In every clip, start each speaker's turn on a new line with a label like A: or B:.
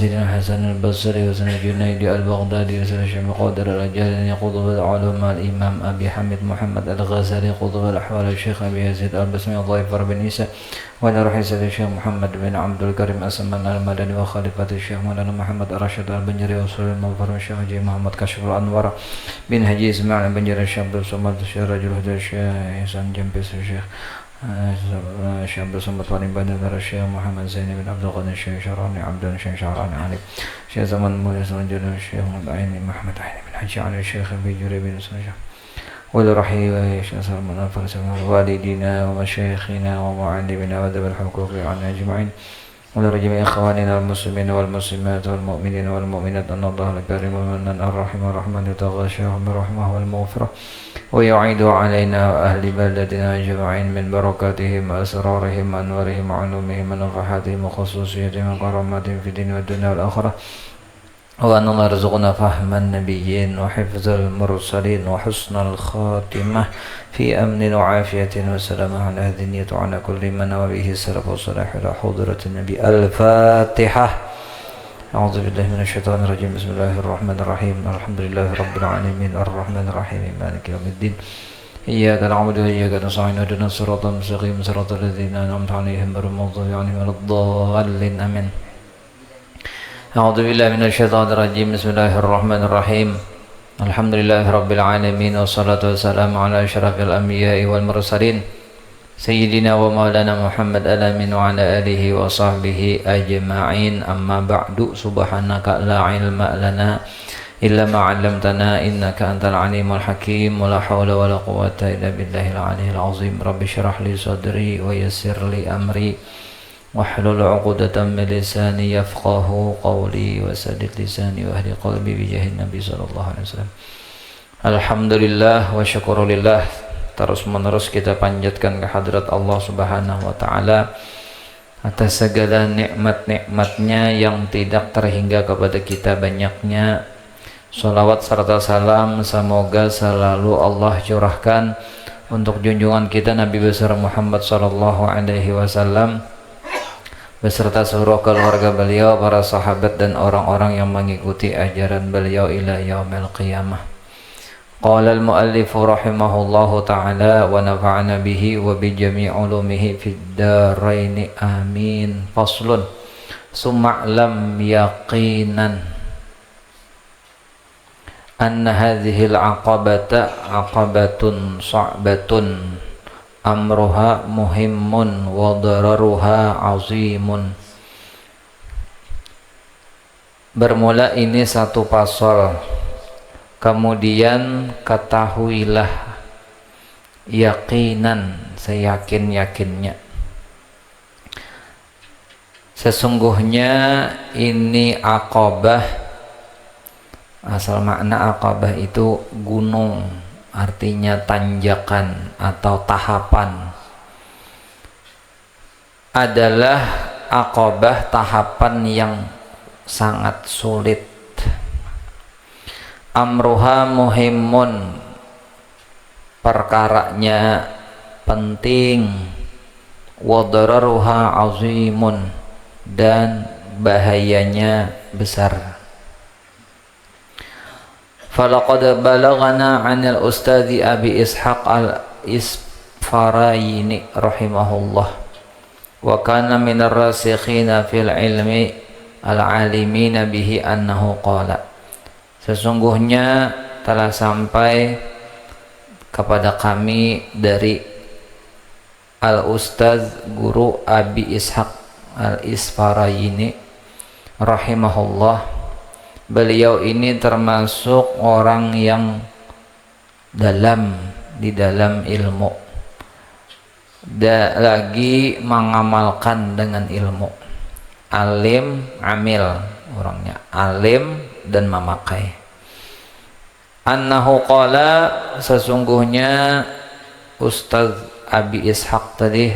A: سيدنا حسن البصري وسن الجنيد البغدادي وسن الشيخ قادر الأجل قطب العلوم الإمام أبي حميد محمد الغزالي قطب الأحوال الشيخ أبي يزيد البسمي الضيفر بن عيسى وعلى روح سيد الشيخ محمد بن عبد الكريم أسمان المدني وخليفة الشيخ مولانا محمد الراشد البنجري وصول المغفر الشيخ حجي محمد كشف الأنوار بن حجي إسماعيل البنجري الشيخ عبد الصمد الشيخ رجل هدى الشيخ حسن جنبس الشيخ الشيخ عبد الصمد ولي بدر الشيخ محمد زين بن عبد الغني الشيخ شعراني عبد الشيخ شعراني علي الشيخ زمن مولى سنجد الشيخ عيني محمد عيني بن حجي علي الشيخ بيجري بن سنجد والرحيم الشيخ سلمان الفرسان والدينا ومشايخنا ومعلمنا وذوي الحقوق عنا أجمعين ولجميع إخواننا المسلمين والمسلمات والمؤمنين والمؤمنات أن الله الكريم ومن الرحيم الرحمن يتغشاهم برحمه والمغفرة ويعيد علينا وأهل بلدنا أجمعين من بركاتهم وأسرارهم وأنوارهم وعلومهم ونفحاتهم وخصوصياتهم وكراماتهم في الدين والدنيا والآخرة وأن الله يرزقنا فهم النبيين وحفظ المرسلين وحسن الخاتمة في أمن وعافية وسلامة على هذه النية وعلى كل من وبه السلف والصلاح إلى حضرة النبي. الفاتحة. أعوذ بالله من الشيطان الرجيم. بسم الله الرحمن الرحيم. الحمد لله رب العالمين الرحمن الرحيم مالك يوم الدين إياك نعبد وإياك نستعين اهدنا الصراط المستقيم صراط الذين أنعمت عليهم غير المغضوب عليهم ولا الضالين آمين. أعوذ بالله من الشيطان الرجيم. بسم الله الرحمن الرحيم. الحمد لله رب العالمين والصلاة والسلام على أشرف الأنبياء والمرسلين سيدنا ومولانا محمد الأمين وعلى آله وصحبه أجمعين. أما بعد. سبحانك لا علم لنا إلا ما علمتنا إنك أنت العليم الحكيم ولا حول ولا قوة إلا بالله العلي العظيم. رب اشرح لي صدري ويسر لي أمري واحلل عقدة من لساني يفقه قولي وسدد لساني واهد قلبي بجاه النبي صلى الله عليه وسلم. Alhamdulillah wa syukurillah. Terus menerus kita panjatkan kehadirat Allah Subhanahu wa taala atas segala nikmat-nikmatnya yang tidak terhingga kepada kita. Banyaknya salawat serta salam semoga selalu Allah curahkan untuk junjungan kita Nabi besar Muhammad sallallahu alaihi wasallam beserta seluruh keluarga beliau, para sahabat dan orang-orang yang mengikuti ajaran beliau ila yaumil qiyamah. Qala al-muallif rahimahullahu ta'ala wa nafa'ana bihi wa bi jami' ulumihi fid darain amin. Faslun. Summa lam yaqinan anna hadhihi al-aqabata aqabatun sa'batun amruha muhimmun wa dararuha azimun. Bermula ini satu pasal, kemudian ketahuilah yakinan, seyakin-yakinnya, sesungguhnya ini aqabah. Asal makna aqabah itu gunung, artinya tanjakan atau tahapan. Adalah aqabah tahapan yang sangat sulit. Amruha muhimmun, perkaranya penting. Wadararuha azimun, dan bahayanya besar. Falaqad balaghana 'anil ustadzi Abi Ishaq al-Isfarayini rahimahullah wa kana minar rasikhina fil ilmi al-alimina bihi annahu qala. Sesungguhnya telah sampai kepada kami dari al-ustadz guru Abi Ishaq al-Isfarayini rahimahullah, beliau ini termasuk orang yang dalam di dalam ilmu, lagi mengamalkan dengan ilmu. Alim, amil, orangnya alim dan memakai. Annahu qala, sesungguhnya Ustaz Abi Ishaq tadi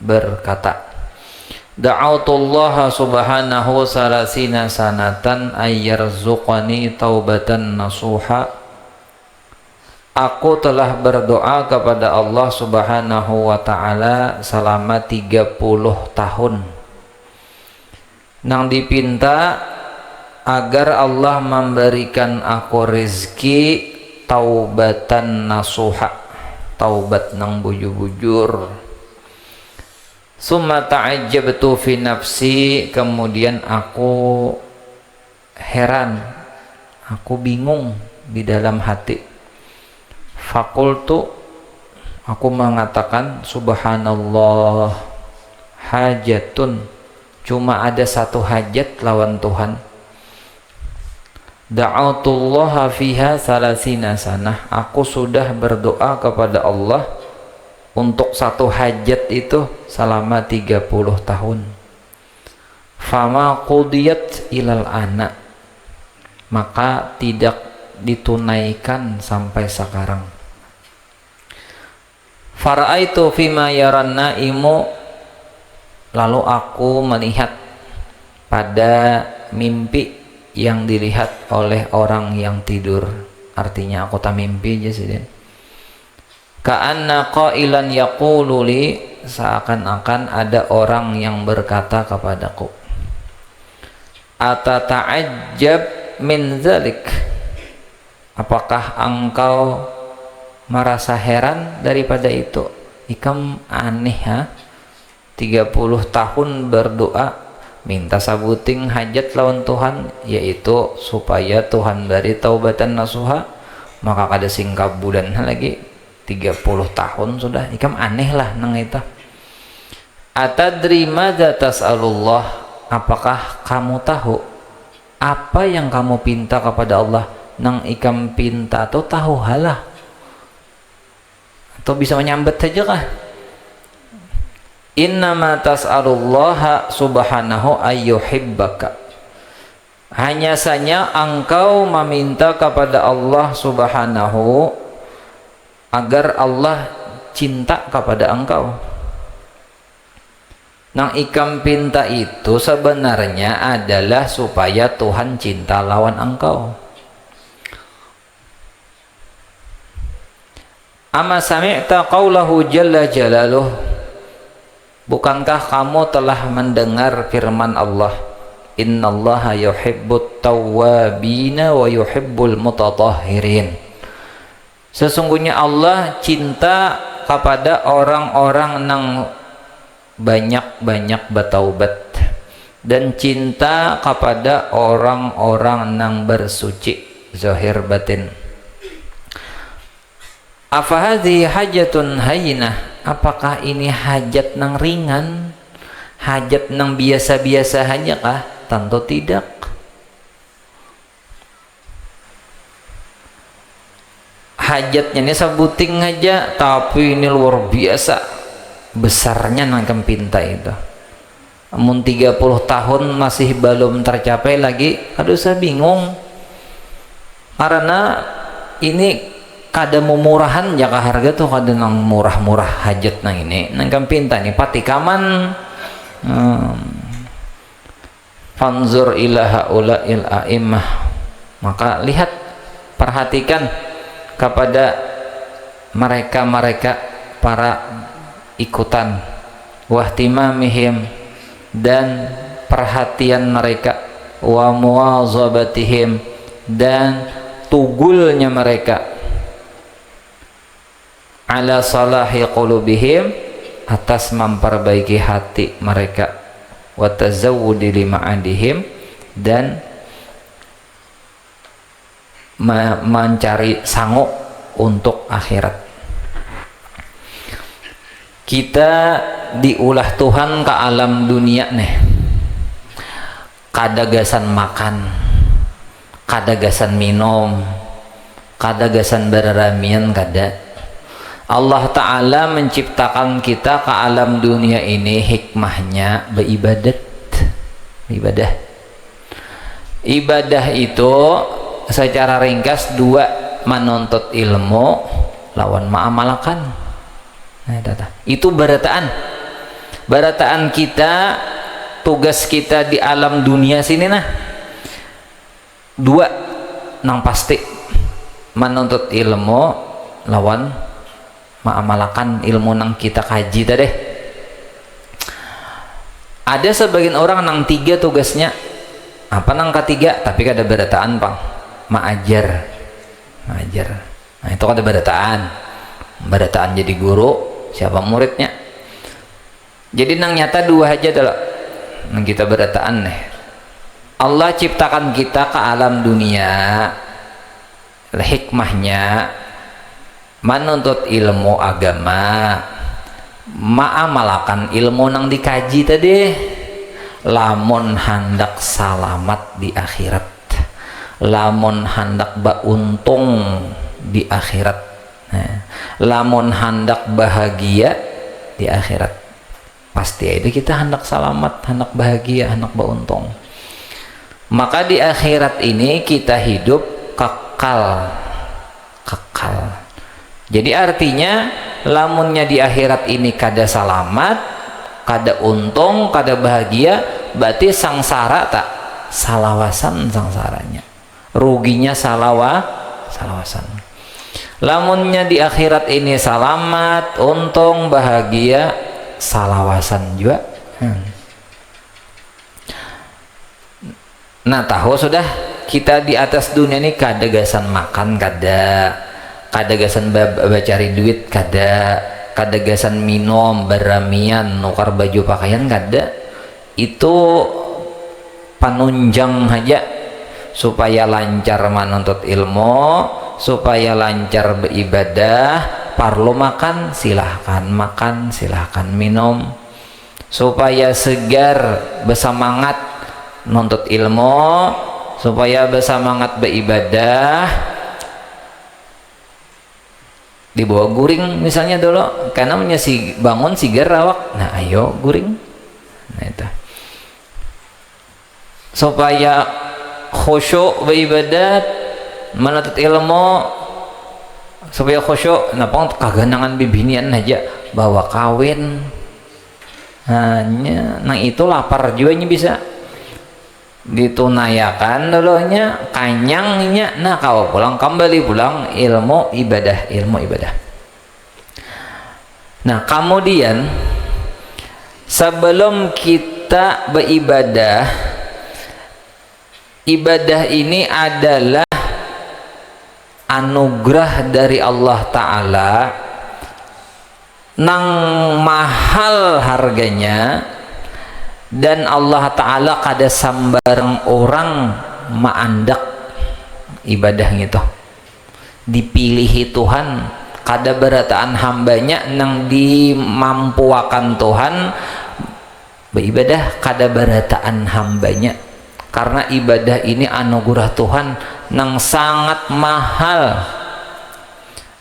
A: berkata, Da'autullaha subhanahu salasina sanatan ayyarzuqani taubatan nasuha. Aku telah berdoa kepada Allah subhanahu wa ta'ala selama 30 tahun nang dipinta agar Allah memberikan aku rezeki taubatan nasuha, taubat nang bujur-bujur. Summa ta'ajjabtu fi nafsi, kemudian aku heran, aku bingung di dalam hati. Fakultu, aku mengatakan, subhanallah, hajatun, cuma ada satu hajat lawan Tuhan. Da'autullaha fiha salasina sanah, aku sudah berdoa kepada Allah untuk satu hajat itu selama 30 tahun. Fama qudiyat ilal ana, maka tidak ditunaikan sampai sekarang. Fara'aitu fima yaran naimu, lalu aku melihat pada mimpi yang dilihat oleh orang yang tidur. Artinya aku tak mimpi aja sih. Ka'anna qailan yaqulu li, seakan-akan ada orang yang berkata kepadaku, atata'ajjab min zalik, apakah engkau merasa heran daripada itu? Ikam aneh ha, 30 tahun berdoa minta sabuting hajat lawan Tuhan, yaitu supaya Tuhan beri taubatan nasuha, maka kada singkap bulan lagi 30 tahun sudah. Ikam aneh lah nang itu. Atadri madza tas'alullah, apakah kamu tahu apa yang kamu pinta kepada Allah? Nang ikam pinta atau tahu halah, atau bisa menyambat saja kah? Innama tas'alullaha subhanahu ayyuhibbaka, hanya saja engkau meminta kepada Allah subhanahu agar Allah cinta kepada engkau. Nang ikam pinta itu sebenarnya adalah supaya Tuhan cinta lawan engkau. Ama sami'ta qawlahu jalla jalaluh, bukankah kamu telah mendengar firman Allah, innallaha yuhibbut tawwabina wa yuhibbul mutatahhirin, sesungguhnya Allah cinta kepada orang-orang nang banyak-banyak bertaubat dan cinta kepada orang-orang nang bersuci zahir batin. Afahadhi hajatun hayyinah, apakah ini hajat nang ringan, hajat nang biasa-biasa hanya kah? Tentu tidak. Hajatnya ini sebuting aja, tapi ini luar biasa besarnya nang kempinta itu. Amun 30 tahun masih belum tercapai lagi, aduh saya bingung, karena ini kada mumurahan jaka harga tuh, kada nang murah-murah hajat nang ini nang kampinta nih patikaman. Fanzur ila haula'il a'immah, maka lihat, perhatikan kepada mereka-mereka para ikutan, wahtimamihim, dan perhatian mereka, wa muwazabatihim, dan tugulnya mereka, ala salahi qulubihim, atas memperbaiki hati mereka, wa tazawwudi lima'adihim, dan mencari sanggup untuk akhirat. Kita diulah Tuhan ke alam dunia nih, kadagasan makan, kadagasan minum, kadagasan berramian, kada. Allah Ta'ala menciptakan kita ke alam dunia ini, hikmahnya beribadat. Ibadah itu secara ringkas dua, menuntut ilmu lawan ma'amalakan. Itu barataan kita, tugas kita di alam dunia sini nah dua nang pasti, menuntut ilmu lawan ma'amalakan ilmu nang kita kaji tadi. Ada sebagian orang nang 3 tugasnya apa nang ketiga tapi kada berataan pang maajar. Nah itu kada berataan jadi guru, siapa muridnya. Jadi nang nyata 2 aja dulu nang kita berataan nih. Allah ciptakan kita ke alam dunia, hikmahnya menuntut ilmu agama, ma'amalakan ilmu nang dikaji tadi, lamun hendak salamat di akhirat, lamun hendak untung di akhirat, lamun hendak bahagia di akhirat, pasti itu kita hendak salamat, hendak bahagia, hendak untung. Maka di akhirat ini kita hidup kekal. Jadi artinya lamunnya di akhirat ini kada salamat, kada untung, kada bahagia, berarti sangsara tak salawasan sangsaranya, ruginya salawasan. Lamunnya di akhirat ini salamat, untung, bahagia, salawasan juga. Nah tahu sudah kita di atas dunia ini kada gasan makan, kada gasan bacari duit, kada gasan minum, beramian, nukar baju pakaian, kada. Itu panunjang aja supaya lancar menuntut ilmu, supaya lancar beribadah. Parlo makan silahkan makan, silahkan minum, supaya segar bersemangat nuntut ilmu, supaya bersemangat beribadah. Dibawa guring misalnya dulu, karena bangun sigar awak, nah ayo guring. Nah itu supaya khusyuk beribadat, menuntut ilmu, supaya khusyuk. Napa kaganangan bibinian aja bawa kawin, hanya nang itu lapar juga bisa ditunayakan dulunya, kanyangnya. Nah kalau kembali pulang ilmu ibadah. Nah kemudian sebelum kita beribadah, ibadah ini adalah anugerah dari Allah Ta'ala nang mahal harganya, dan Allah Ta'ala kada sambarang orang maandak ibadah gitu, dipilihi Tuhan, kada berataan hambanya nang dimampuakan Tuhan beribadah, kada berataan hambanya, karena ibadah ini anugerah Tuhan nang sangat mahal.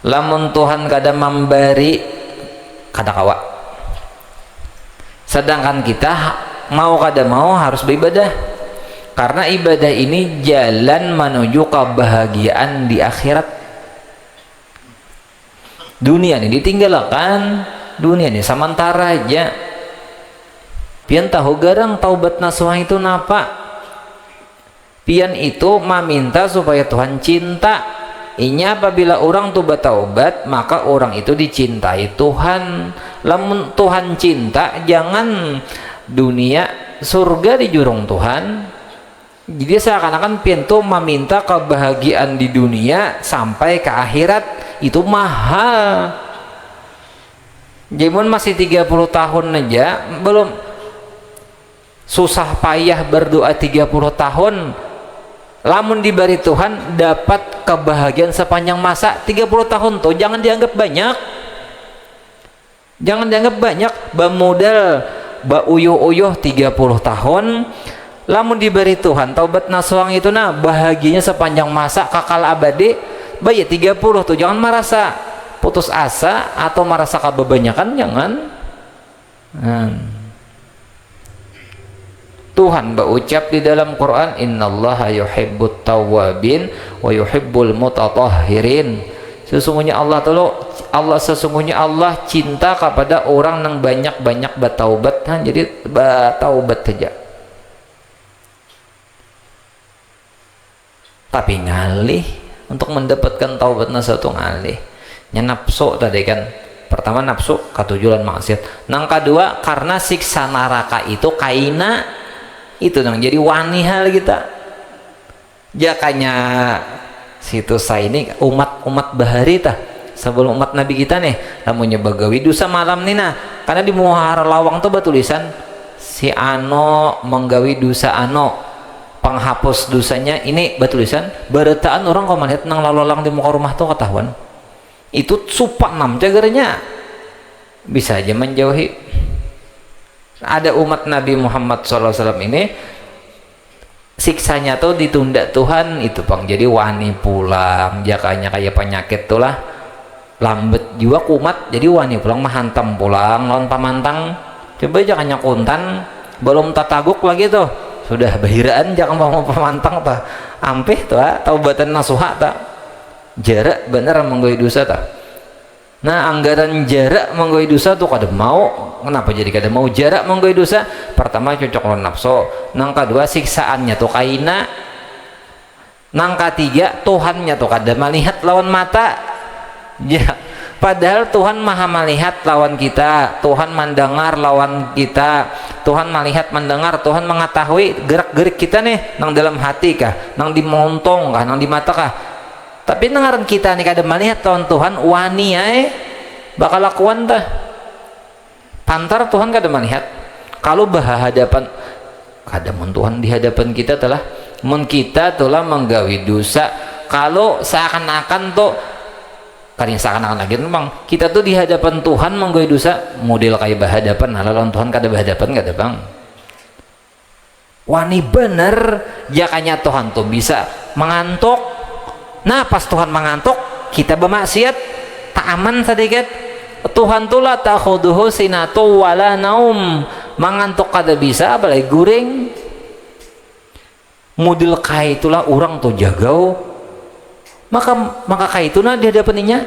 A: Lamun Tuhan kada memberi, kada kawa. Sedangkan kita mau kada mau harus beribadah, karena ibadah ini jalan menuju kebahagiaan di akhirat. Dunia ini ditinggalkan, dunia ini sementara aja. Pian tahu garang taubat nasuha itu napa? Pian itu meminta supaya Tuhan cinta. Inya apabila orang tuh bertaubat, maka orang itu dicintai Tuhan. Lamun Tuhan cinta, jangan dunia, surga di jurung Tuhan. Jadi seakan-akan pintu meminta kebahagiaan di dunia sampai ke akhirat, itu mahal. Jamun masih 30 tahun aja belum, susah payah berdoa 30 tahun, lamun diberi Tuhan dapat kebahagiaan sepanjang masa. 30 tahun tuh jangan dianggap banyak, jangan dianggap banyak. Bamodal bauyuh-uyuh 30 tahun, lamun diberi Tuhan taubat nasuang itu nah bahagianya sepanjang masa, kakal abadi. Bayi 30 tuh jangan merasa putus asa atau merasa kebanyakan, jangan. Tuhan berucap di dalam Quran, innallaha yuhibbut tawwabin wa yuhibbul mutatahhirin. Sesungguhnya sesungguhnya Allah cinta kepada orang yang banyak-banyak bertaubat. Jadi bertaubat saja. Tapi ngalih untuk mendapatkan taubat nasuha itu ngalih. Nya nafsu tadi kan Pertama nafsu, katujuan maksiat. Nang kedua karena siksa neraka itu kaina itu nang jadi wani hal kita. Jakanya situ saya ini umat bahari tah sebelum umat Nabi kita nih lamunnya bagawi dosa malam nih nah karena di muhara lawang tuh tulisan si ano menggawi dosa ano penghapus dosanya ini batulisan beretaan orang kalau melihat nang lalu-lalang di muka rumah tuh ketahuan itu supak nam jagarnya bisa aja menjauhi. Ada umat Nabi Muhammad SAW ini siksanya tuh ditunda Tuhan itu pang jadi wani pulang jakanya kayak penyakit tuh lah lambat juga kumat jadi wani pulang mahantam pulang lawan pamantang coba jakanya kuntan belum tataguk lagi tuh sudah bahiraan jangan mau pamantang tak ampih tuh taubatan nasuha tak jarak bener menggoi dosa tak. Nah anggaran jarak menggoi dosa tuh kada mau kenapa jadi kada mau jarak menggoi dosa pertama cocok lawan nafsu nang kedua siksaannya tuh kaina nang ketiga Tuhannya tuh kada melihat lawan mata ya padahal Tuhan maha melihat lawan kita Tuhan mendengar lawan kita Tuhan melihat mendengar Tuhan mengetahui gerak-gerik kita nih nang dalam hati kah nang di montong kah nang di mata kah tapi dengaran kita nih kada melihat lawan Tuhan wani bakal lakuan tah pantar Tuhan kada melihat kalau berhadapan kada mun Tuhan di hadapan kita telah mun kita telah menggawi dosa kalau seakan-akan tuh kan seakan-akan lagi memang kita tuh di hadapan Tuhan menggawi dosa model kayak berhadapan lawan Tuhan kada berhadapan kada bang wani bener jakanya Tuhan tuh bisa mengantuk nah pas Tuhan mengantuk kita bermaksiat tak aman sedikit Tuhan tuh la takhuduhu sinatu wala naum mengantuk kada bisa apalagi guring model kayak itulah orang tuh jagau maka kayak itu nah di hadapannya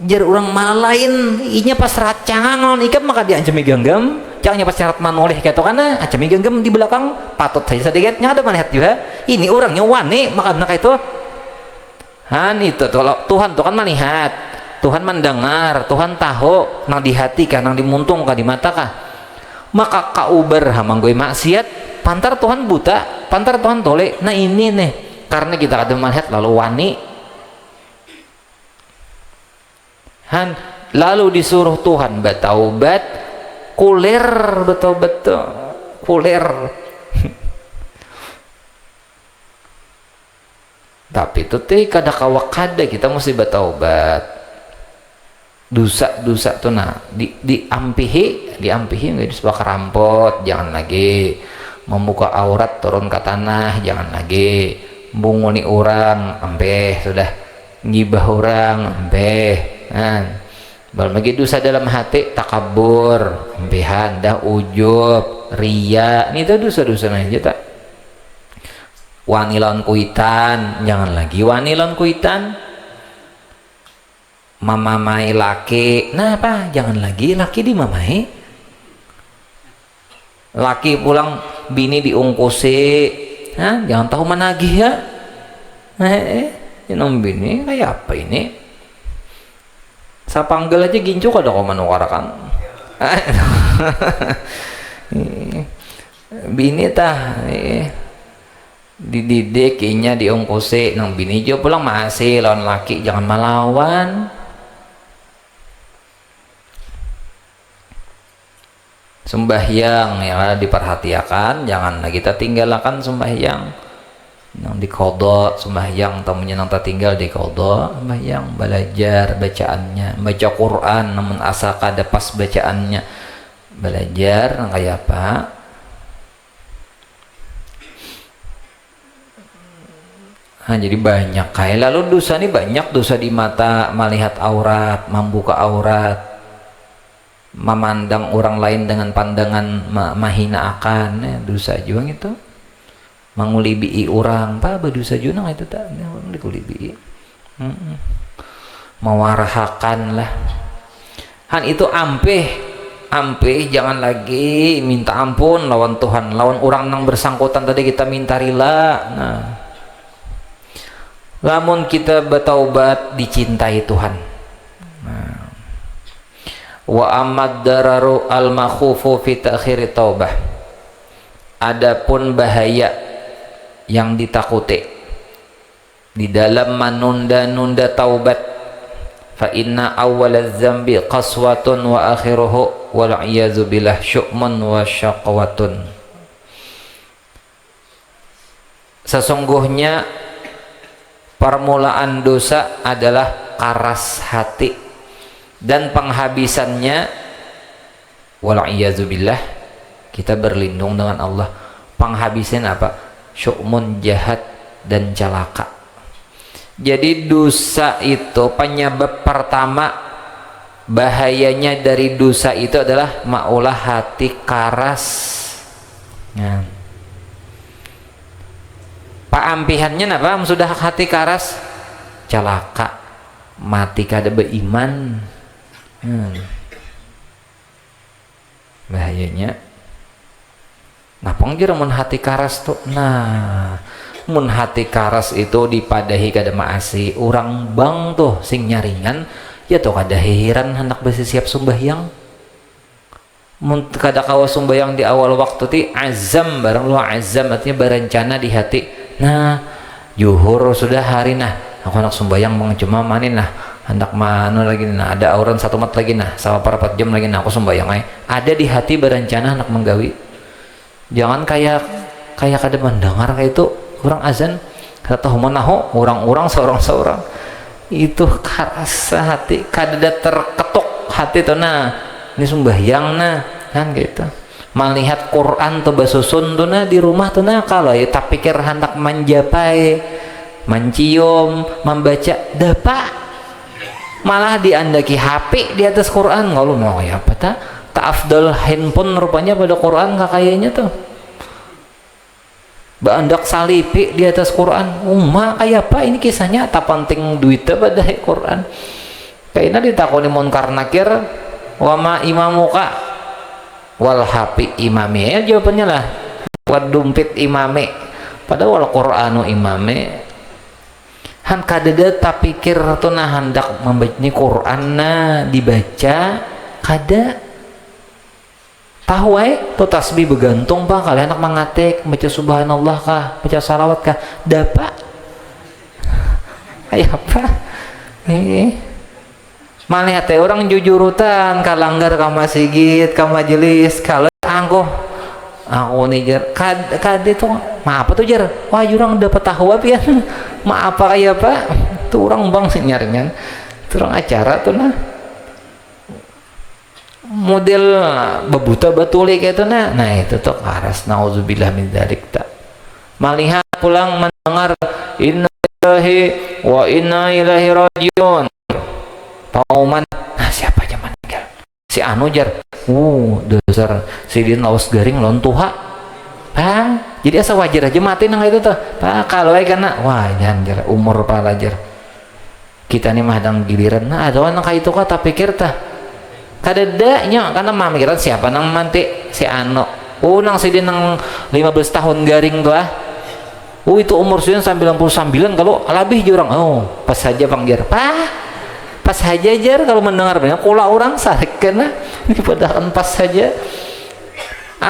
A: jar orang malah lain inya pas racangan non ikan maka diancami genggam jangannya pas syarat manoleh kayak itu karena ancami genggam di belakang patut saja sedikitnya ada melihat juga ini orangnya wani maka kayak itu han itu Tuhan melihat Tuhan mendengar Tuhan tahu nang di hati kah nang dimuntung kah di mata kah maka kauber hamanggoy maksiat pantar Tuhan buta pantar Tuhan tole nah ini nih karena kita kada melihat lalu wani han lalu disuruh Tuhan bertaubat kulir betul-betul kulir tapi itu teh kada kawak kada kita mesti bertaubat dosa tuh nah diampihi nggak disebut kerampot jangan lagi membuka aurat turun ke tanah jangan lagi bunguni orang ampeh sudah ngibah orang ampeh belum lagi dosa dalam hati takabur ampehan dah ujub ria ini tuh dosa-dosa aja tak wani lawan kuitan jangan lagi wani lawan kuitan mamamai laki nah apa jangan lagi laki dimamai laki pulang bini diungkusi jangan tahu menagih ya nom bini kayak apa ini saya panggil aja gincu kada kau menukarakan bini tah dididik inya diungkusi nang bini juga pulang masih lawan laki jangan melawan sembahyang yang diperhatikan jangan kita tinggalkan sembahyang yang dikodok sembahyang tamunya nang tinggal dikodok sembahyang belajar bacaannya baca Quran namun asal kada pas bacaannya belajar kayak apa jadi banyak kayak lalu dosa ini banyak dosa di mata melihat aurat membuka aurat memandang orang lain dengan pandangan mahina akan dosa juga itu mengulibi orang apa berdosa juga itu tak dikulibi mewarahakan lah han itu ampeh jangan lagi minta ampun lawan Tuhan lawan orang yang bersangkutan tadi kita minta rila lamun kita bertaubat dicintai Tuhan Wa amad dararu al makhufu fi ta'khiri taubah. Adapun bahaya yang ditakuti di dalam menunda-nunda taubat, fa inna awwalaz zambi qaswatun wa akhiruhu wal iyazu billah syu'mun wa syaqwatun. Sesungguhnya permulaan dosa adalah karas hati dan penghabisannya wal iyazu billah, kita berlindung dengan Allah, penghabisan apa? Syu'mun, jahat dan celaka. Jadi dosa itu penyebab pertama bahayanya dari dosa itu adalah maulah hati karas. Nah, paampihannya apa? Sudah hati karas, celaka, mati kada beriman. Bahayanya. Nah, pengjir mun hati karas tuh. Nah, mun hati karas itu dipadahi kada maasi, urang bang tuh sing nyaringan ya tuh kada heran hendak bersiap sembahyang. Mun kada kawa sembahyang di awal waktu ti azam, barang lu azam artinya berencana di hati. Nah, juhur sudah hari nah, aku hendak sembahyang cuma manin nah, hendak manu lagi nah, ada auran 1 mat lagi nah, sama 4 jam lagi nah aku sembahyang ay. Ada di hati berencana hendak menggawi. Jangan kayak kada mendengar kayak itu orang azan kata tahu menahu orang-orang seorang-seorang itu karas hati, kada terketuk hati tuh. Nah, ini sembahyang nah kan gitu, melihat Quran tuh basusun tuh nah di rumah tuh nah, kalau ya tak pikir hendak menjapai mencium membaca dapat malah diandaki HP di atas Quran. Kalau mau ya apa tak afdal handphone rupanya pada Quran kayaknya tuh bandak salipi di atas Quran. Umma kayak apa ini kisahnya, tak penting duitnya pada Quran. Kayaknya ditakoni munkar nakir wama imamuka wal hapi imami, ya jawabannya lah wadumpit imame, padahal Quranu imame. Han kadada tak pikir tuh nah hendak membaca ni Quran nah dibaca kada tahu tuh tasbih begantung pak, kalian anak mengatik baca subhanallah kah, baca salawat kah, dapat kayak apa malah teh orang jujurutan kalanggar ka masjid ka majelis kalau aku nih jar kade tuh maaf tuh jar wah jurang dapat tahu apa ya maaf kayak apa tuh orang bang sih nyaringan tuh orang acara tuh nah model bebuta batuli kayak itu nah itu tuh karas nauzubillah min dzalik tak melihat pulang mendengar inna lillahi wa inna ilaihi rajiun pauman. Nah, siapa aja meninggal si anu jar dasar si din lawas garing lon tuha jadi asa wajar aja mati nang itu tuh kalau karena wah jangan umur palajar kita nih mah dang giliran nah ada orang kayak itu kata pikir tah kadadanya karena mamikiran siapa nang manti si anu nang si din nang 15 tahun garing tuh itu umur sudah 99 kalau lebih jurang pas saja panggil pas saja jar kalau mendengar banyak kula orang sarik kena ini padahal pas saja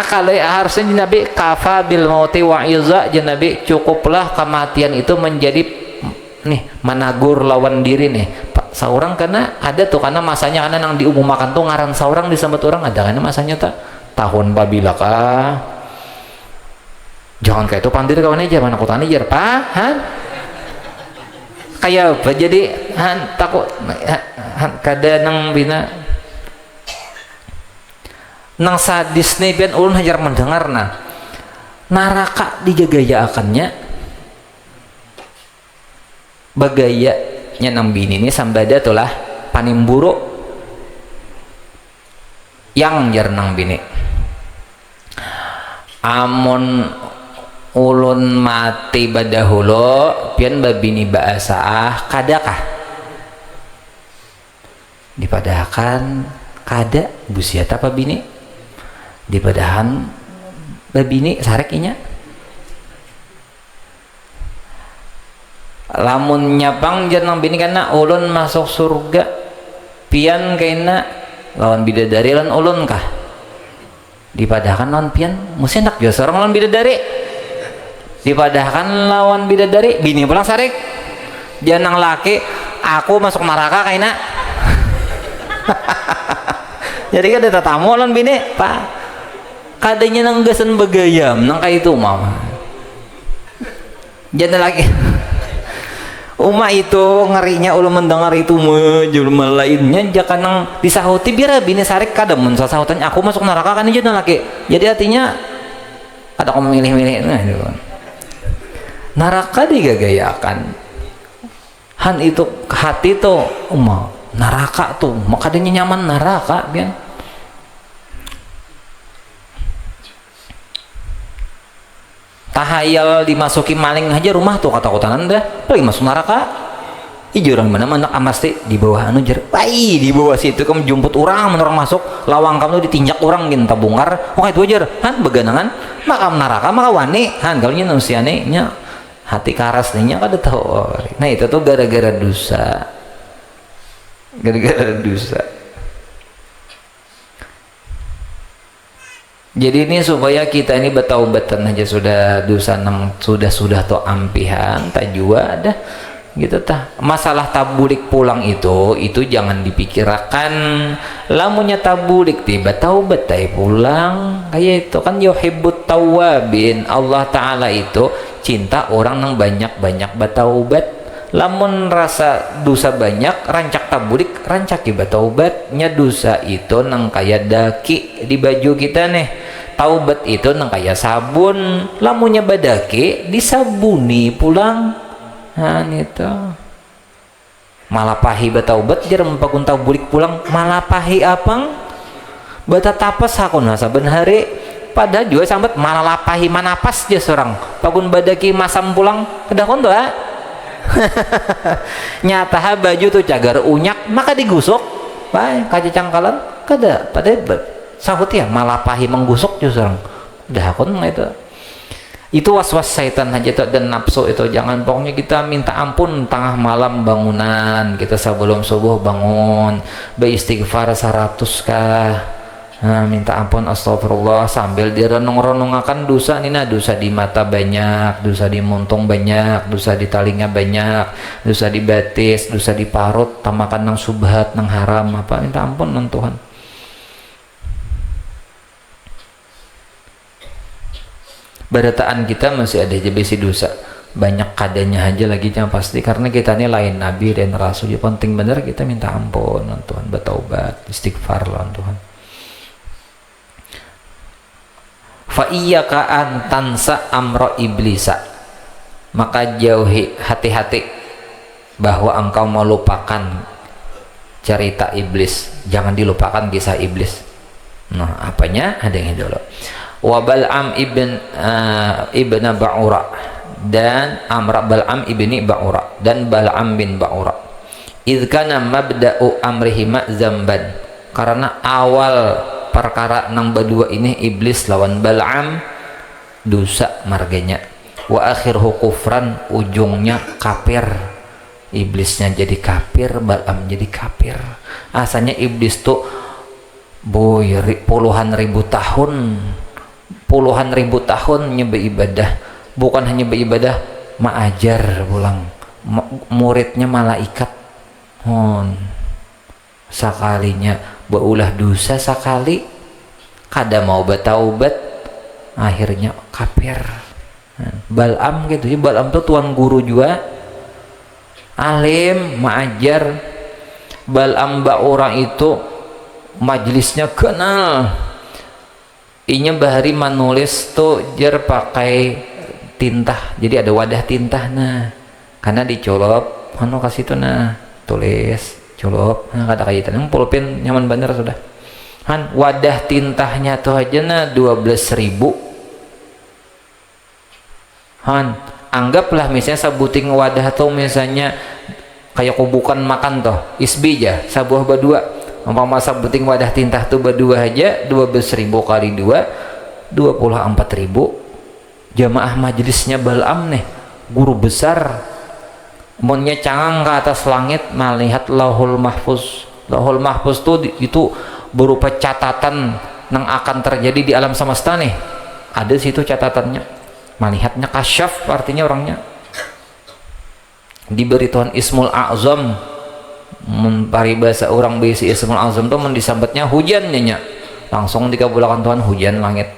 A: kalau harusnya Nabi kafa bil mauti wa iza Nabi cukuplah kematian itu menjadi nih menagur lawan diri nih seorang karena ada tuh karena masanya karena yang diumumkan tuh ngaran seorang disebut orang ada karena masanya tak tahun babila kah jangan kayak itu pandir kawan aja mana kutani jar kayak apa jadi takut kada nang bina nang sadis nih pian ulun hajar mendengar nah naraka digagaya akannya bagayanya nang bini ini sambada tuh lah panimburu yang jar nang bini amon ulun mati badahulu pian babini baasah kadakah dipadahakan kada busiat apa bini dipadahan babini sarekinya lamun nyapang janang bini karena ulun masuk surga pian kaina lawan bidadari lan ulun kah dipadahkan lawan pian mesti enak juga seorang lawan bidadari dipadahkan lawan bidadari bini pulang sarik janang laki aku masuk neraka kaina jadi kan ada tamu lawan bini pak kadanya nang gasan bagayam nang kayak itu mama jangan lagi Uma itu ngerinya ulah mendengar itu majul lainnya jangan nang disahuti biar bini sarik kadang mun sasahutan aku masuk neraka kan aja laki jadi artinya ada kamu milih-milih nah gitu. Neraka digagayakan han itu hati tuh neraka tuh makanya nyaman neraka kan tahayal dimasuki maling aja rumah tuh kata-katanan dah lagi masuk neraka ijo orang mana amas teh di bawah anu jer pai di bawah situ kamu jumput orang orang masuk lawang kamu tinjak orang gin tabungkar oke itu aja han beganangan maka neraka maka wani han kalau nya manusiane nya hati karas nya kada tahu nah itu tuh gara-gara dosa jadi ini supaya kita ini bertaubatan aja sudah dosa nang sudah tuh ampihan tak jua ada gitu tah masalah tabulik pulang itu jangan dipikirkan lamunnya tabulik tiba taubat tai pulang kayak itu kan yuhibbut tawwabin Allah Ta'ala itu cinta orang yang banyak bertaubat lamun rasa dosa banyak rancak tabulik rancak iba taubatnya dosa itu nang kayak daki di baju kita nih taubat itu nang kayak sabun lamunnya badaki disabuni pulang nah itu malapahi bataubat jarang pakun tabulik pulang malapahi apang bata tapas aku nasa benhari pada juga sambat malapahi manapas dia seorang pakun badaki masam pulang kedah kondo nyata baju tuh cagar unyak maka digusok baik kaca cangkalan kada pada sahut ya malapahi menggusok juga seorang udah kon itu was-was syaitan aja tuh dan nafsu itu jangan pokoknya kita minta ampun tengah malam bangunan kita sebelum subuh bangun beristighfar 100 kah nah, minta ampun astagfirullah sambil direnung-renungakan dosa nina dosa di mata banyak dosa di muntung banyak dosa di talinga banyak dosa di batis dosa di parut tamakan nang subhat nang haram apa minta ampun nang Tuhan barataan kita masih ada aja besi dosa banyak kadanya aja lagi yang pasti karena kita ini lain nabi dan rasul ya penting bener kita minta ampun Tuhan bertaubat istighfar lawan Tuhan fa iyyaka an tansa amra iblisa maka jauhi hati-hati bahwa engkau melupakan cerita iblis jangan dilupakan kisah iblis nah apanya ada yang dulu wa Bal'am ibn Ba'ura dan Bal'am ibni Ba'ura dan Bal'am bin Ba'ura idh kana mabda'u amrihima zamban karena awal perkara nang berdua ini iblis lawan Bal'am dosa marganya wa akhirhu kufran ujungnya kafir iblisnya jadi kafir Bal'am jadi kafir asalnya iblis tuh puluhan ribu tahun nyebe ibadah bukan hanya beribadah maajar pulang muridnya malaikat sakalinya beulah dosa sakali kada mau bertaubat akhirnya kafir Bal'am gitu ya Bal'am tuh tuan guru juga alim maajar Bal'am orang itu majelisnya kenal inya bahari menulis tuh jer pakai tinta jadi ada wadah tinta nah karena dicolop anu kasih tuh nah tulis colop nah kata kaitan yang pulpen nyaman bener sudah kan wadah tintanya tuh aja nah 12.000 kan anggaplah misalnya sabuting wadah tuh misalnya kayak kubukan makan tuh isbi aja sabuah berdua umpama sabuting wadah tinta tuh berdua aja 12.000 kali 2 24.000 jamaah majelisnya Bal'am nih guru besar monnya cangang ke atas langit melihat Lauhul Mahfuz tuh itu berupa catatan yang akan terjadi di alam semesta nih, ada situ catatannya. Melihatnya kasyaf, artinya orangnya diberi Tuhan Ismul A'zam. Paribasa orang bisi Ismul A'zam tuh mendisambatnya hujan nya, langsung dikabulkan Tuhan hujan langit.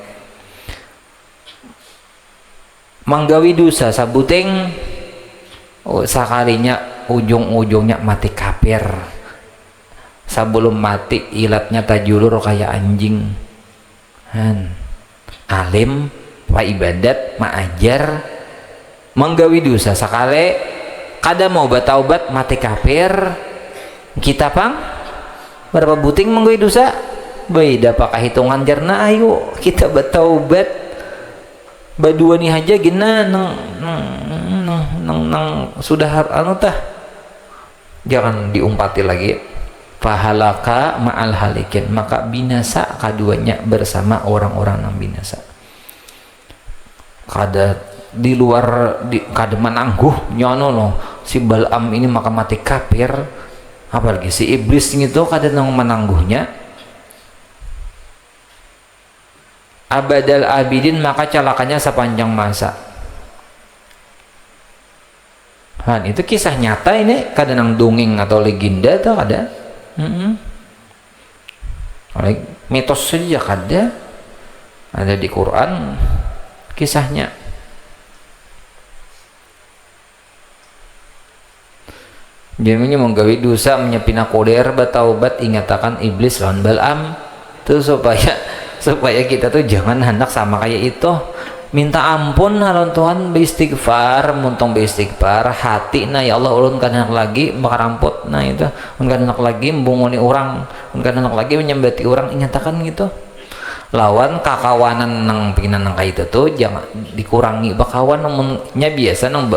A: Manggawi dosa sabuting sakalinya ujung-ujungnya mati kafir. Sebelum mati ilatnya tajulur kayak anjing. Alim wa ibadat ma'ajar manggawi dosa sakale kada mau bataubat mati kafir. Kita pang berapa buting manggawi dosa beda pakah hitungan jarna ayo kita bataubat badua nih aja gina nang sudah anu tah jangan diumpati lagi. Fahalaka ma'al halikin, maka binasa keduanya bersama orang-orang yang binasa. Kada di luar kada menangguh nyono no si Bal'am ini maka mati kafir, apalagi si iblis gitu kada nang menangguhnya. Abadal abidin, maka celakanya sepanjang masa. Itu kisah nyata ini, kada nang dongeng atau legenda atau kada. Mitos saja kada ada di Quran kisahnya. Jadinya menggawi dosa menyepina koder bataubat ingatakan iblis lawan Bal'am itu supaya kita tuh jangan hendak sama kayak itu. Minta ampun halon Tuhan, beristighfar, muntong beristighfar hati nah ya Allah ulun kan enak lagi bakaramput nah itu kan enak lagi membungoni orang, kan enak lagi menyembati orang, nyatakan gitu. Lawan kakawanan nang pikiran nang kayak itu tuh jangan dikurangi bakawan namanya biasa nang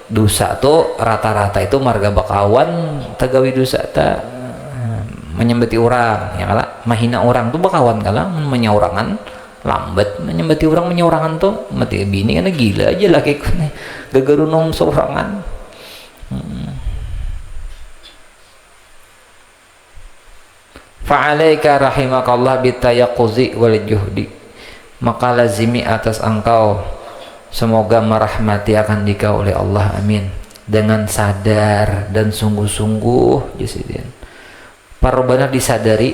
A: dosa tuh rata-rata itu marga bakawan tagawi dosa ta menyembati orang ya kala mahina orang tuh bakawan kala menyaurangan lambat menyembati orang menyaurangan tuh mati bini kan gila aja laki ku nih gagarunong saurangan. Fa'alaika rahimakallah bitayaquzi wal juhdi, maka lazimi atas engkau semoga merahmati akan dikau oleh Allah, amin, dengan sadar dan sungguh-sungguh jasidin parubana disadari,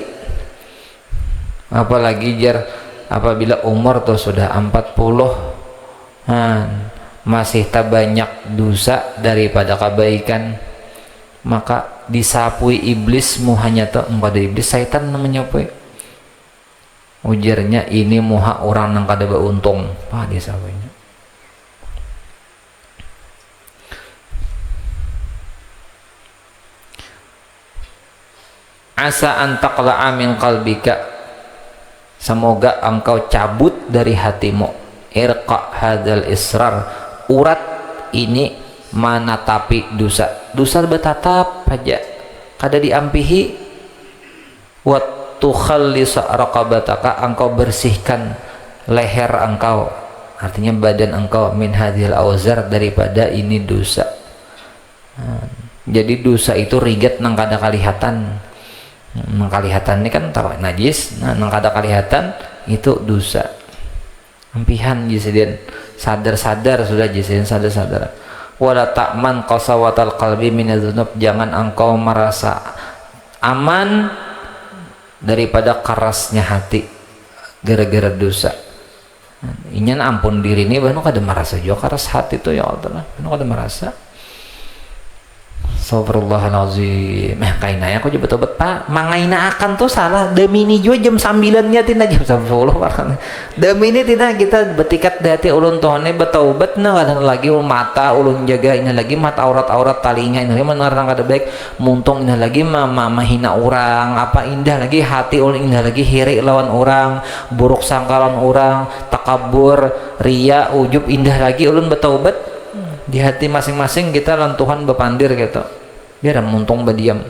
A: apalagi jar apabila umur tuh sudah 40 masih tak banyak dosa daripada kebaikan, maka disapui iblis muhanya tuh pada iblis syaitan namanya apa ujarnya ini muha orang nang kada beuntung disapuinya. Asa antaqla'a min qalbika, semoga engkau cabut dari hatimu irqa hadal israr, urat ini menatapi dosa bertatap aja kada diampihi. Wa tukhallisa raqabataka, engkau bersihkan leher engkau, artinya badan engkau, min hadhil awzar, daripada ini dosa. Jadi dosa itu rigat nang kada kalihatan. Nang kalihatan ini kan tahu najis, nang kada kalihatan itu dosa. Ampihan jisidin sadar sudah jisidin sadar. Wala ta'man qasawatal qalbi minadz-dzunub, jangan engkau merasa aman daripada kerasnya hati gara-gara dosa. Inyan ampun diri ini banu kada merasa juga keras hati itu ya Allah, banu kada merasa. Astagfirullahaladzim. Kainanya aku coba tobat pak mangaina akan tuh salah demi ini juga jam 9-nya tina jam 10 demi ini tina kita betikat dati ulun tuhane betaubat nah kadang lagi mata ulun jaga ini lagi mata aurat talinga ini lagi menarang kada baik muntung ini lagi mahina orang apa indah lagi hati ulun indah lagi hiri lawan orang buruk sangka lawan orang takabur ria ujub indah lagi ulun betaubat di hati masing-masing kita lan Tuhan bepandir gitu biar muntung badiam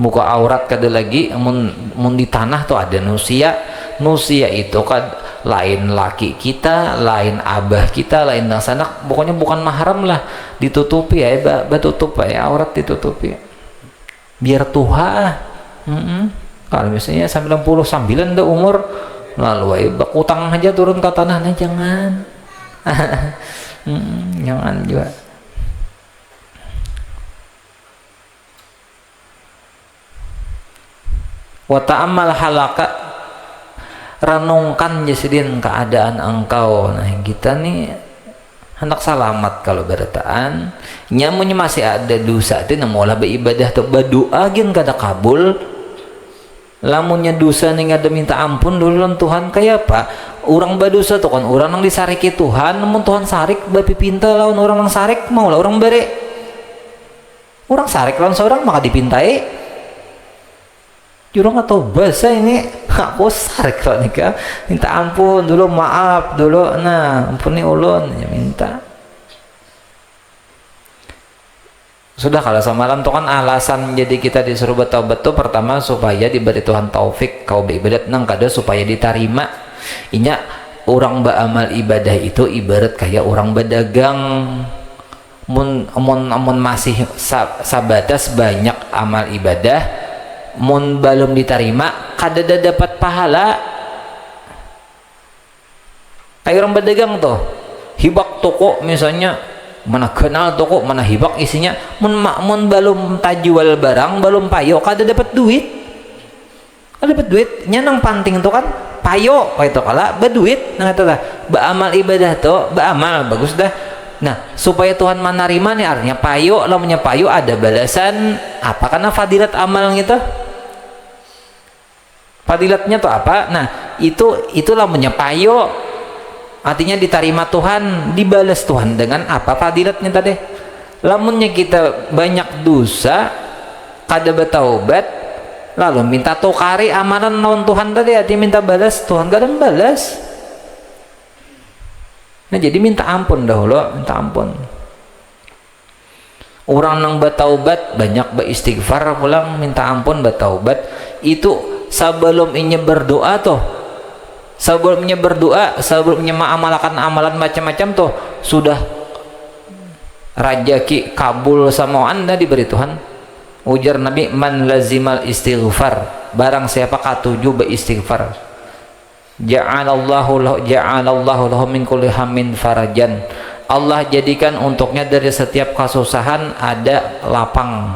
A: muka aurat kada lagi mun di tanah tuh ada nusia itu kan lain laki kita lain abah kita lain sanak pokoknya bukan mahram lah ditutupi ya batutup ya aurat ditutupi biar Tuhan Kalau misalnya 99 dah umur, lalu utang aja turun ke tanahnya, jangan. Jangan juga. Wa ta'ammal halaka, renungkan jasidin keadaan engkau. Nah kita nih hendak selamat kalau berataan nyamunya masih ada dosa itu namulah beribadah atau berdoa gin kada kabul, lamunnya dosa nih ada minta ampun dulu lawan Tuhan. Kayak apa orang berdosa tuh kan orang yang disariki Tuhan, namun Tuhan sarik bapi pinta lawan orang yang sarik mau lah orang beri orang sarik lawan seorang maka dipintai jurang atau bahasa ini aku sarik kalau nikah minta ampun dulu, maaf dulu, nah ampuni ulun ya minta. Sudah kalau semalam tuh kan alasan jadi kita disuruh bertaubat tuh pertama supaya diberi Tuhan taufik kau beribadat nang kada supaya diterima. Inya orang beramal ibadah itu ibarat kayak orang berdagang, mun masih sabatas banyak amal ibadah, mun belum diterima kada dapat pahala. Kayak orang berdagang tuh hibak toko misalnya, mana kenal toko mana hibak isinya, mun belum tajual barang belum payo kada dapat duit, kada dapat duit nyanang panting tuh kan payo kayak itu kala berduit. Nah itulah beramal ibadah tuh beramal bagus dah. Nah supaya Tuhan menerima nih artinya payo, lamunnya payo ada balasan apa karena fadilat amal gitu. Fadilatnya tuh apa? Nah itulah menyepayo, artinya diterima Tuhan, dibalas Tuhan dengan apa fadilatnya tadi. Lamunnya kita banyak dosa kada bertaubat lalu minta tukari amalan lawan Tuhan tadi, artinya minta balas Tuhan kada balas. Nah jadi minta ampun dahulu, minta ampun. Orang yang bertaubat banyak beristighfar pulang minta ampun bertaubat itu sebelum ini berdoa tuh, sebelumnya berdoa, sebelumnya mengamalkan amalan macam-macam tuh sudah rajaki kabul sama anda diberi Tuhan. Ujar Nabi, man lazimal istighfar, barang siapa katuju beristighfar, ja'alallahu lahu min kulli hammin farajan, Allah jadikan untuknya dari setiap kesusahan ada lapang.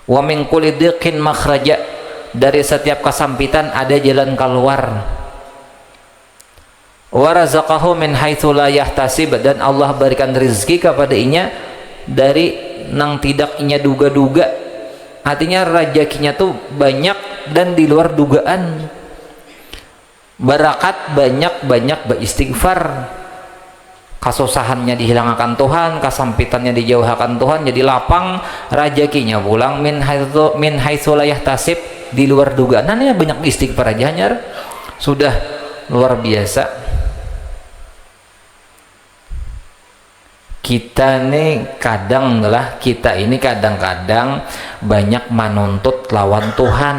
A: Wa min kulli dhiqin makhraja, dari setiap kesampitan ada jalan keluar. Wa razaqahu min haitsu la yahtasib, dan Allah berikan rezeki kepada inya dari nang tidak inya duga-duga. Artinya rezekinya tuh banyak dan di luar dugaan. Barakat banyak beristighfar, kesusahannya dihilangkan Tuhan, kesampitannya dijauhkan Tuhan, jadi lapang rezekinya pulang min haitsu la yahtasib, di luar dugaan. Nah ini banyak istighfar aja nyar sudah luar biasa. Kita ini kadang-kadang banyak menuntut lawan Tuhan,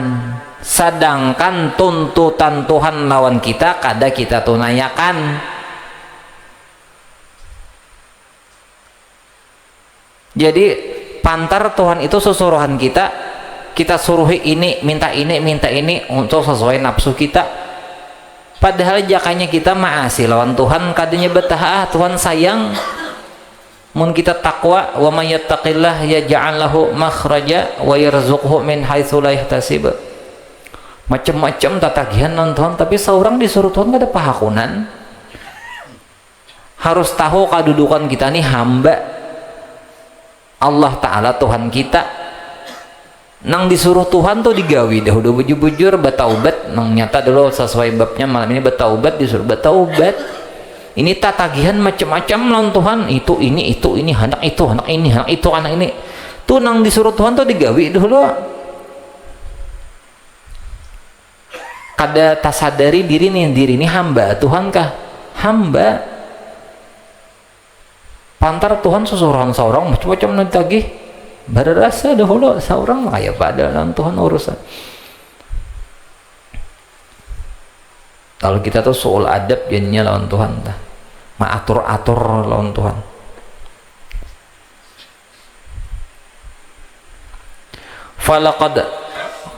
A: sedangkan tuntutan Tuhan lawan kita kada kita tunaikan. Jadi pantar Tuhan itu susuruhan kita suruhi ini, minta ini untuk sesuai nafsu kita. Padahal jakanya kita maasi lawan Tuhan kadanya betah Tuhan sayang. Mun kita takwa, wa may yattaqillah yaj'al lahu makhraja wa yarzuqhu min haitsu la yahtasib. Macam-macam tatagihan non Tuhan, tapi seorang disuruh Tuhan kada pahakunan. Harus tahu kedudukan kita nih hamba Allah Ta'ala Tuhan kita. Nang disuruh Tuhan tuh digawi dah udah bujur-bujur bertaubat, nang nyata dulu sesuai babnya malam ini bertaubat, disuruh bertaubat. Ini tatagihan macam-macam lawan Tuhan, itu ini anak itu anak ini tuh nang disuruh Tuhan tuh digawi dulu. Kada tasadari diri ini hamba Tuhan kah? Hamba. Pantar Tuhan susuruhan seorang macam-macam nagtagih berasa dahulu seorang kayak pada lawan Tuhan urusan. Kalau kita tuh soal adab jadinya lawan Tuhan dah, mengatur-atur lawan Tuhan. falaqad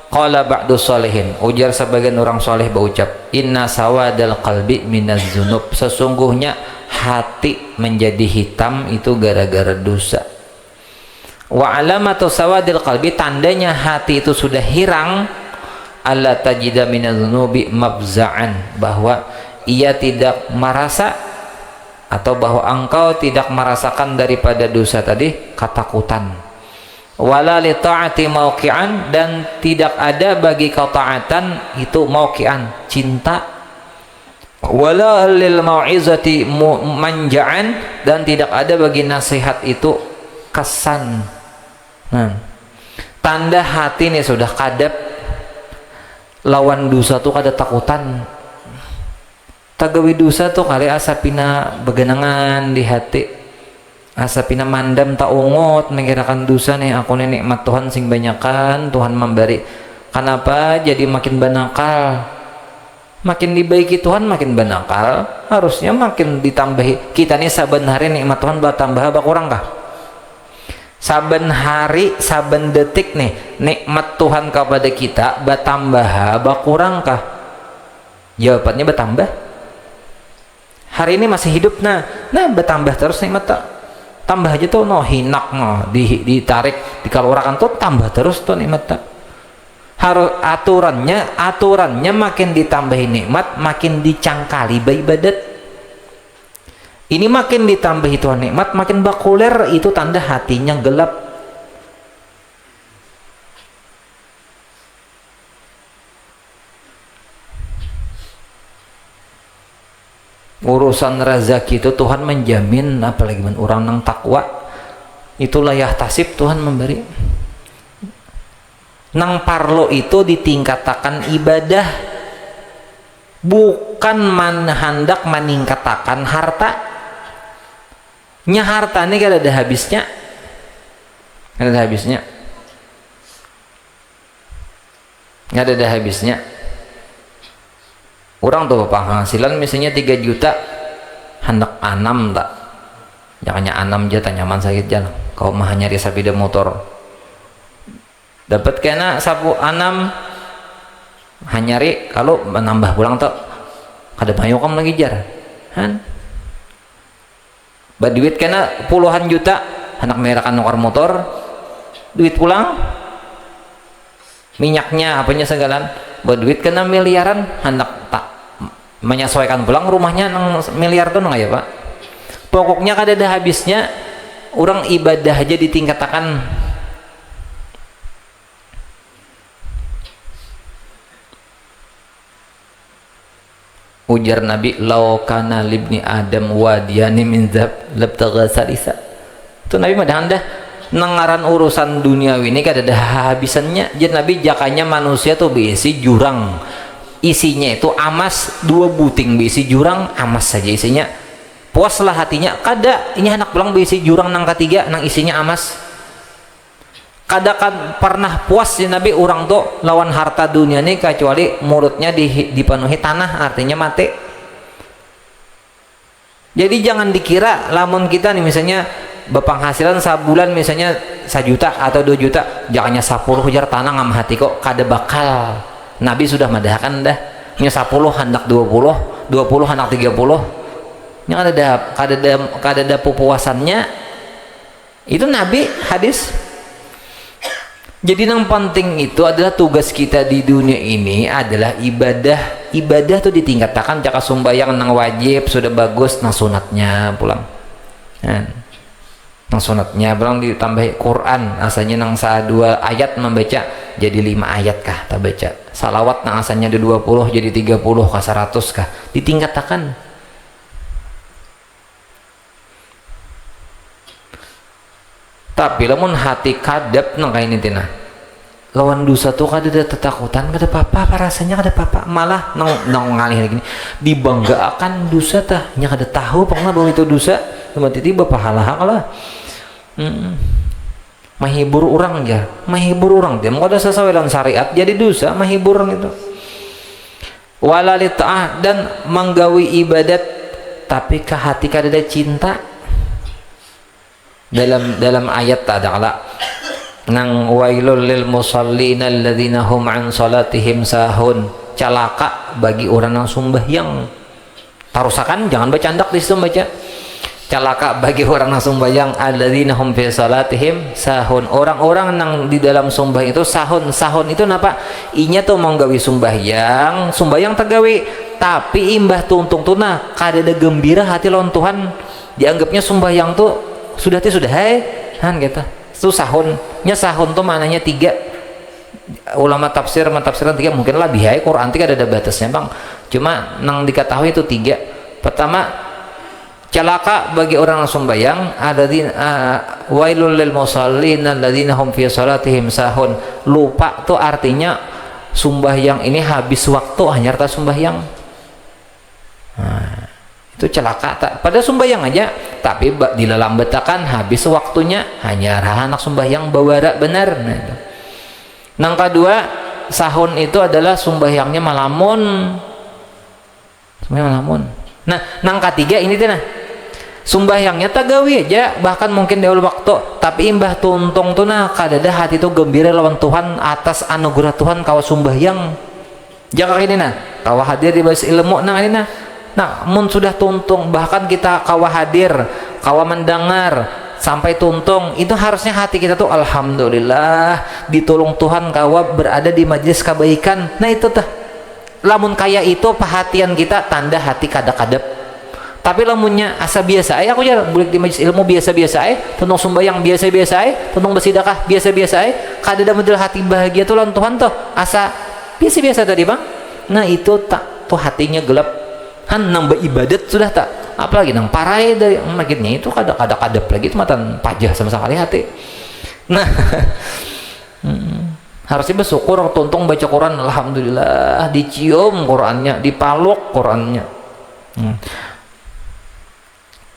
A: qala ba'du sholihin, ujar sebagian orang soleh berucap, inna sawadal qalbi minaz dzunub, sesungguhnya hati menjadi hitam itu gara-gara dosa. Wa alamatu sawadil qalbi, tandanya hati itu sudah hirang, alla tajida minaz dzunubi mabza'an, bahwa ia tidak merasa atau bahwa engkau tidak merasakan daripada dosa tadi ketakutan. Wala li ta'ati mauqi'an, dan tidak ada bagi ketaatan itu mauqi'an, cinta. Wala lil mau'izati manja'an, dan tidak ada bagi nasihat itu kesan. Tanda hati ini sudah kadap lawan dosa tuh kada takutan. Tagawi dosa tuh kali asapina begenangan di hati, asapina mandam tak ungut mengirakan dosa nih, aku nih nikmat Tuhan sing banyakan Tuhan memberi. Kenapa jadi makin banakal? Makin dibaiki Tuhan makin banakal, harusnya makin ditambahi. Kita nih saben hari nikmat Tuhan bertambah apa kurang kah? Saben hari, saben detik nih nikmat Tuhan kepada kita bertambah apa kurang kah? Jawabannya bertambah. Hari ini masih hidup, nah bertambah terus nikmat tak? Tambah aja tuh, hinak ditarik dikalurakan tuh tambah terus tuh nikmat tak? Harus aturannya makin ditambahi nikmat makin dicangkali ibadat. Ini makin ditambahi Tuhan nikmat makin bakuler, itu tanda hatinya gelap. Urusan rezeki itu Tuhan menjamin, apalagi orang nang takwa itulah yahtasib, Tuhan memberi. Nang parlo itu ditingkatakan ibadah, bukan hendak meningkatakan harta. Nya harta ini gak ada habisnya, gak ada habisnya, gak ada habisnya. Orang tuh penghasilan misalnya 3 juta, hendak 6 tak, jangannya 6 aja nyaman sakit jalan. Kau mah nyari sepeda motor, dapat kena sapu 6 hanyari, kalau menambah pulang tak kada mayu kamu lagi jar han duit kena puluhan juta, hendak merakan nukar motor, duit pulang minyaknya apanya segalan, duit kena miliaran, hendak tak menyesuaikan pulang rumahnya nang miliar tuh nggak ya Pak. Pokoknya kada ada habisnya. Orang ibadah aja ditingkatakan. Ujar Nabi, lau kana libni adam wadiyani min dzab labtagha salisa. Itu Nabi mah dah nengaran urusan duniawi ini kada ada habisannya. Jadi Nabi jakanya manusia tuh berisi jurang, isinya itu amas 2 buting, berisi jurang amas saja isinya. Puaslah hatinya, kada ini anak pulang berisi jurang nang ketiga nang isinya amas. Kada kan pernah puas ya Nabi orang tuh lawan harta dunia ini kecuali mulutnya dipenuhi tanah, artinya mati. Jadi jangan dikira lamun kita nih misalnya berpenghasilan sebulan misalnya 1 juta atau 2 juta, jangannya 10 ujar tanah ngam hati kok kada bakal. Nabi sudah madahkan dah, nya 10 hendak 20 hendak 30, nya kada ada pupuasannya. Itu Nabi hadis. Jadi yang penting itu adalah tugas kita di dunia ini adalah ibadah. Ibadah tuh ditingkatkan, jaka sumbayang nang wajib sudah bagus, nang sunatnya pulang. Nang sunatnya pulang ditambah Quran, asalnya nang 2 ayat membaca jadi 5 ayat kah tak baca. Salawat nang asalnya ada 20 jadi 30 kah 100 kah, ditingkatkan. Tapi lamun hati kadap nang kain tina lawan dosa tuh kada ada ketakutan, kada apa-apa rasanya, kada apa-apa, malah nang ngalih lagi dibanggakan dosa tah nya kada tahu pernah bahwa itu dosa, cuma tiba pahala lah. Mahibur orang ya, mahibur orang dia mau ada sesuai dengan syariat jadi dosa, mahibur orang itu. Wala li ta'ah, dan menggawi ibadat tapi ke hati kada ada cinta. Dalam ayat tak ada nang wailul lil musallina alladzina hum an salatihim sahun, celaka bagi orang yang sembahyang. Tarusakan jangan baca andak di situ baca. Celaka bagi orang yang sembahyang alladzina hum fi salatihim sahun, orang-orang yang di dalam sembahyang itu sahun. Sahun itu napa? Inya tuh mau gawe sembahyang tergawe, tapi imbah tuntung tuna kadada gembira hati lawan Tuhan, dianggapnya sembahyang tuh sudah kan gitu. Itu sahunnya. Sahun tuh maknanya 3. Ulama tafsir mentafsirkan 3, mungkin lebih hai Quran 3 ada batasnya bang, cuma nang diketahui itu 3. Pertama, celaka bagi orang yang sembahyang, wailul lil musallin alladzina hum fi salatihim sahun. Lupa tuh artinya sembahyang ini habis waktu hanya rata sembahyang. Nah, itu celaka tak pada sembahyang aja, tapi dilelambetakan habis waktunya hanya anak sembahyang bawara benar. Nah, itu. Nang kedua, sahun itu adalah sembahyangnya malamun. Nah, nang ketiga ini nah, sembahyangnya tagawi aja, bahkan mungkin di awal waktu, tapi imbah tuntung tuh nah kadada hati itu gembira lawan Tuhan atas anugerah Tuhan kawa sembahyang. Jangan ini nah, kawa hadir di bahas ilmu nah ini nah, mun sudah tuntung, bahkan kita kawa hadir, kawa mendengar sampai tuntung, itu harusnya hati kita tuh alhamdulillah ditolong Tuhan kawa berada di majelis kebaikan. Nah itu tuh, lamun kaya itu perhatian kita tanda hati kadap-kadap. Tapi lamunnya asa biasa aku jarang bulik di majelis ilmu biasa-biasa tuntung sembahyang biasa-biasa tuntung bersedekah biasa-biasa kadada model hati bahagia tuh lawan Tuhan tuh asa biasa-biasa tadi bang. Nah itu tak tuh hatinya gelap kan, nambah ibadat sudah tak, apalagi nang parai dari makinnya itu kadang-kadang lagi itu matan pajah sama sekali hati. Nah harusnya bersyukur tuntung baca Quran alhamdulillah, dicium Qurannya, dipaluk Qurannya.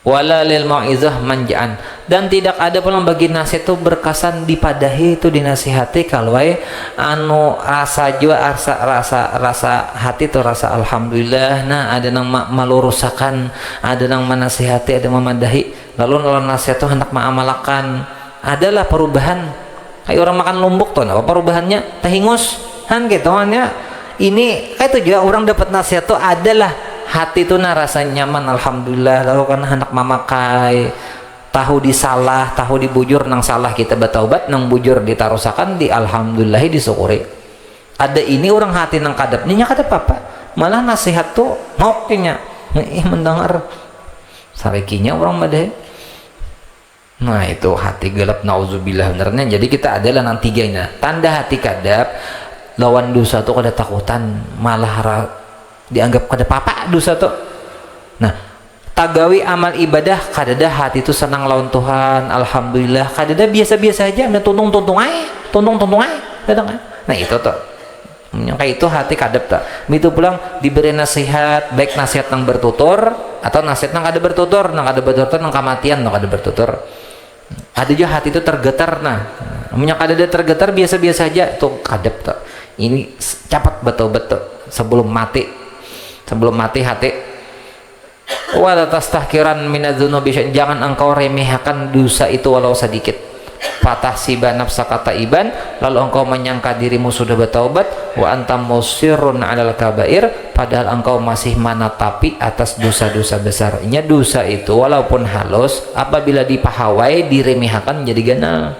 A: Wala lil mau'izah manjaan, dan tidak ada pula bagi nasihat itu berkesan dipadahi itu dinasihati kalau anu rasa jua rasa hati itu rasa alhamdulillah. Nah ada nang malurusakan, ada nang menasihati, ada memadahi, lalu kalau nasihat itu hendak mengamalkan adalah perubahan. Kayak orang makan lombok tuh apa perubahannya tehingus kan gitu ya. Ini kayak itu juga orang dapat nasihat tuh adalah hati itu nah rasa nyaman alhamdulillah, lalu kan hendak memakai tahu disalah, tahu dibujur nang salah kita bertaubat, nang bujur ditarusakan di alhamdulillah disyukuri. Ada ini orang hati nang kadap nya kadap apa malah nasihat tuh ngokinya mendengar sarikinya orang madeh. Nah itu hati gelap nauzubillah benernya. Jadi kita adalah nang tiganya tanda hati kadap lawan dosa tuh kada takutan, malah dianggap kada papa dosa tuh. Nah tagawi amal ibadah kadada hati itu senang lawan Tuhan alhamdulillah, kadada biasa-biasa aja tuntung aja kadang. Nah itu tuh yang kayak itu hati kadap tak itu pulang diberi nasihat, baik nasihat nang bertutur atau nasihat nang kada bertutur, nang kematian nang kada bertutur. Ada juga hati itu tergetar. Nah minyak kadada tergetar biasa-biasa aja tuh kadap tak. Ini cepat betul-betul sebelum mati hati. Wala tastahkiran minadzunubi, jangan engkau remehkan dosa itu walau sedikit. Patah siba nafsaka taiban, lalu engkau menyangka dirimu sudah bertaubat, wa antam musirrun 'alal kabair, padahal engkau masih menatapi atas dosa-dosa besar. Nya dosa itu walaupun halus apabila dipahawai diremehkan jadi ganal.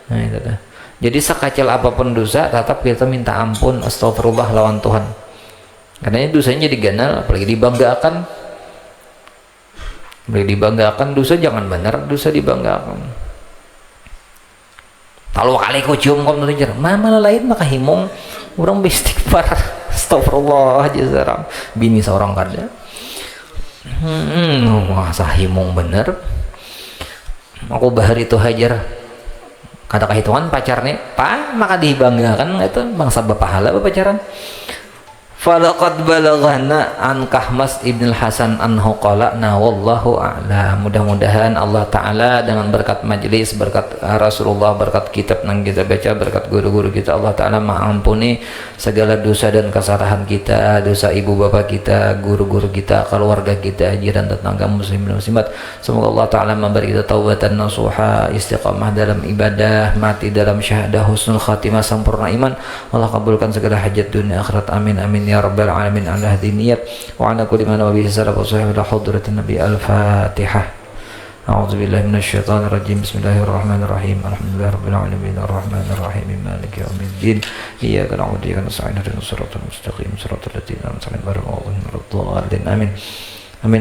A: Nah itu dah. Jadi sekecil apapun dosa tetap kita minta ampun astagfirullah lawan Tuhan. Karena dosanya jadi ganal, apalagi dibanggakan. Dosa jangan benar, dosa dibanggakan. Kalau kali ku cium kom nunjer, mama lain maka himung orang beristighfar astagfirullah aja sekarang. Bini seorang kada. Masa himung bener. Aku bahar itu hajar. Kada kehitungan pacarnya, maka dibanggakan itu bangsa bapahala pacaran. falaqad balaghana an Kahmas Ibnul Hasan anhu qala na wallahu a'lam. Mudah-mudahan Allah taala dengan berkat majelis, berkat Rasulullah, berkat kitab yang kita baca, berkat guru-guru kita, Allah taala mengampuni segala dosa dan kesalahan kita, dosa ibu bapak kita, guru-guru kita, keluarga kita, jiran tetangga muslim dan muslimat. Semoga Allah taala memberi kita taubatan nasuha, istiqamah dalam ibadah, mati dalam syahadah, husnul khatimah, sempurna iman. Allah kabulkan segala hajat dunia akhirat, amin amin ya rabbal alamin. Ala hadhihi niyat wa ala kulli man nabi sallallahu alaihi wa hadratin nabi. Al-Fatihah. A'udzu billahi minasyaitonir rajim. Bismillahirrahmanirrahim. Alhamdulillahirabbil alamin arrahmanir rahim maliki yaumiddin. Iyyaka na'budu wa iyyaka nasta'in ihdinas siratal mustaqim siratal ladzina an'amta 'alaihim ghairil maghdubi 'alaihim waladdallin. Amin. Amin.